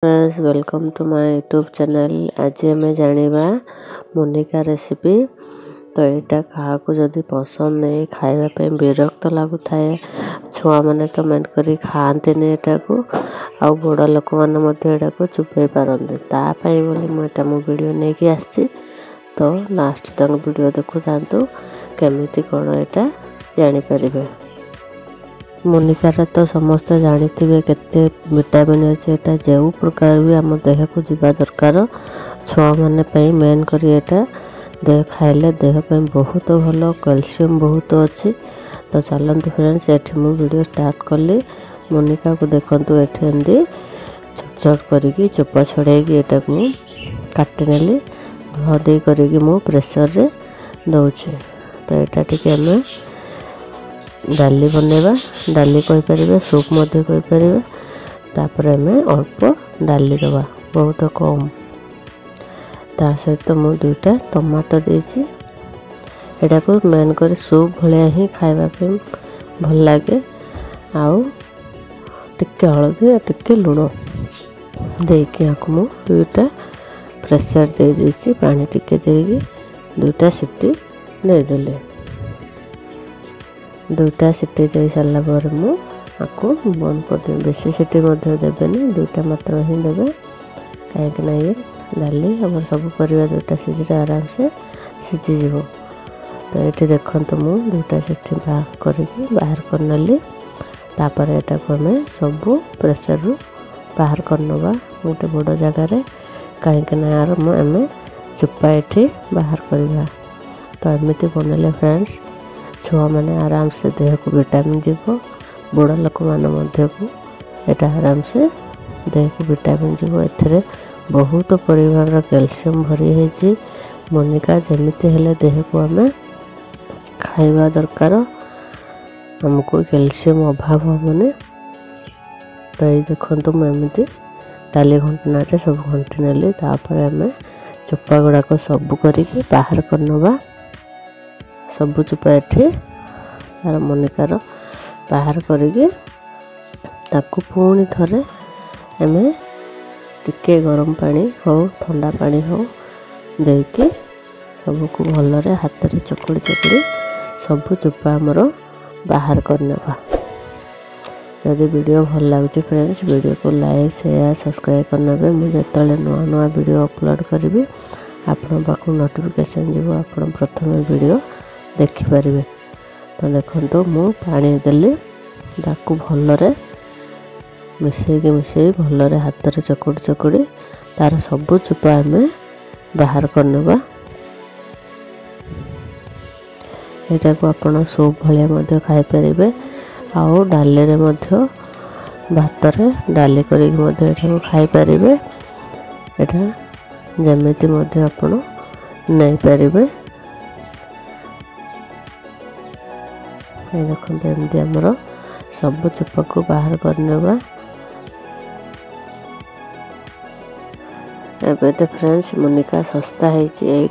Friends welcome to my YouTube channel. आज आम जाना मोनिका रेसिपी। तो यहाँ क्या जदि पसंद नहीं खावाई विरक्त लगुए छुआ मैंने तो मेन कर खाते को आ बड़ लोक मैंने को चुपे पारती तापाई बोली मुझे मो वीडियो नहीं कि आसी। तो लास्ट तक वीडियो देखु था केमिति कौन यहाँ जानीपर। मोनिकार तो समस्त जानी केते विटामिन अच्छे यहाँ जो प्रकार भी आम देह को जीवा दरकार छुआ मैंने मेन कर देह खाइले देह पे बहुत भल कैल्शियम बहुत अच्छी। तो चलते फ्रेंड्स ये मु वीडियो स्टार्ट कली। मोनिका को देखु ये छोट छोट करी चोपा छड़े यहाँ को काटिनेली धोदे करी मु प्रेसर रे दौचे। तो यहाँ टी आम डाली बनवा डाली कहीपर सूप कहीपर तापर आम अल्प डाली दवा बहुत कम ता सहित मु दुईटा टमाटो देसी यहाँ को मेन कर सूप भाया ही खावाप भल लगे। आउ टिके हलदी टिके लुण देकी आपको मु दुईटा प्रेसर दे देसी पानी टिके देगी दुईटा सीटी देदेली। दुईटा सीटी दे सारा पर आपको बंद कर दे बेसी सीटी देवेनि दुईटा मात्र ही देवे कहीं ये डाली आम सब परिवा दुईटा सीझे आराम से सीझीज। तो ये देखते मु दुईटा सीटी बाहर करनेली तापर यहाँ को आम सब प्रेसर रू बाहर करनवा गोटे बड़ जगार कहीं यार आम चुपा ये बाहर करवा। तो एमती बनले फ्रेंड्स छुआ मैंने आराम से देह को विटामिन जीव बड़ लोक मैंने को यहाँ आराम से देह को विटामिन जीव ए बहुत परिमाण कैल्शियम भरी है। मोनिका जमीती हेले देह को आम खाइबा दरकार हमको कैल्शियम अभाव हेनी। तो ये देखो मुझे डाली घंटना सब घंटी नेली तापर आम चोपा गुड़ाक सब करी बाहर करनवा सबु चुपा ये यार मोनिकार बाहर करी पुणी थरे आम टिके गरम पानी हो ठंडा पानी हो देकी सबको भलरे हाथ में चकुड़ी चकुड़ी सबु चुपा आमर बाहर करनेवा। जदि वीडियो भल लगे फ्रेंड्स वीडियो को लाइक शेयर सब्सक्राइब करने मुझे नुआ नुआ वीडियो अपलोड करी आपण पाक नोटिफिकेशन जीव आप प्रथम वीडियो देखिपारे। तो देखो मु पानी देली ताकू भलरे मिसई भलरे हाथ में चकुड़ी चकुड़ी तार सबू चुपा आम बाहर करनवा। यहाँ को आपण सूप भाया खाईपर आउ डाली रे भात डाली कर खाईपर यहाँ जमीती आपण नहीं पारे। देखते एमती आमर सब चोपा को बाहर करनेवा। एबे फ्रेंड्स मोनिका सस्ता है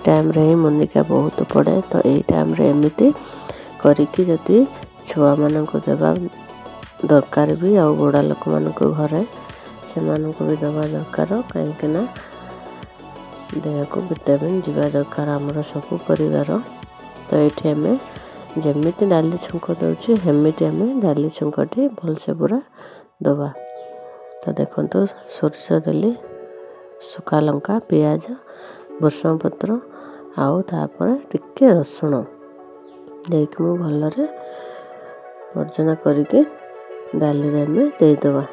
टाइम रे ही मोनिका बहुत पड़े। तो यही टाइम रे एमती करिकी जदि छुआ मान को देवा दरकार भी आ बड़ा लोक मान घरे से भी दवा दरकार कहीं देह को विटामिन जीवा दरकार आमर सब परिवार। तो ये आम जमीती डाली छुंक दौचे हेमिति आम डाली छुंकटी भलसे पूरा दवा। तो देखो सोरिष देली सुखा लंका पियाज भृषंग पत्र आउ तापर टिके रसुण देकी मु भलरे पर्जना करिके डाली रे आम देदेवा।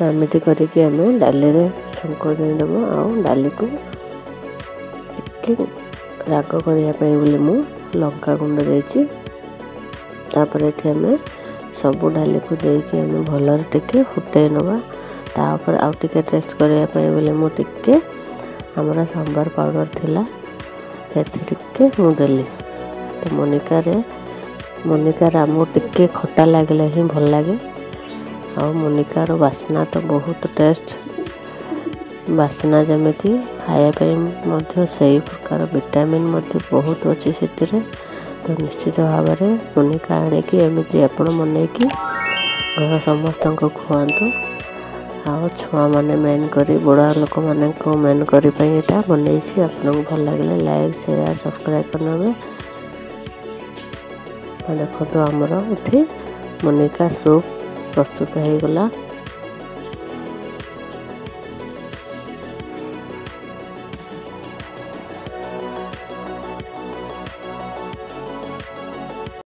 एमती करिके आम डाली रे छुंक देदेव आउ डाली को राग करने बोली मु लंका गुंड देती तापर ये आम सबू डाली को देकी आम भलरे टिके फुटे नवा तापर आउ टिके टेस्ट करने बोली मु टिके हमर सांबार पाउडर थिला टिके मु देली। तो मोनिकार आमको टिके खट्टा लगले ही भल लगे आ मोनिकार बास्ना तो बहुत टेस्ट बास्ना जमीती खायापी से प्रकार विटामिन बहुत अच्छी से। तो निश्चित भाव में मोनिका आनिकी एमती आप मन घर समस्त खुआतु आओ छुआ मैंने मेन करी बड़ा लोक मैंने मेन करी यहाँ बनई आपको भल लगे लाइक शेयर सब्सक्राइब करने। देखो आमर ये मोनिका सूप प्रस्तुत हो गला।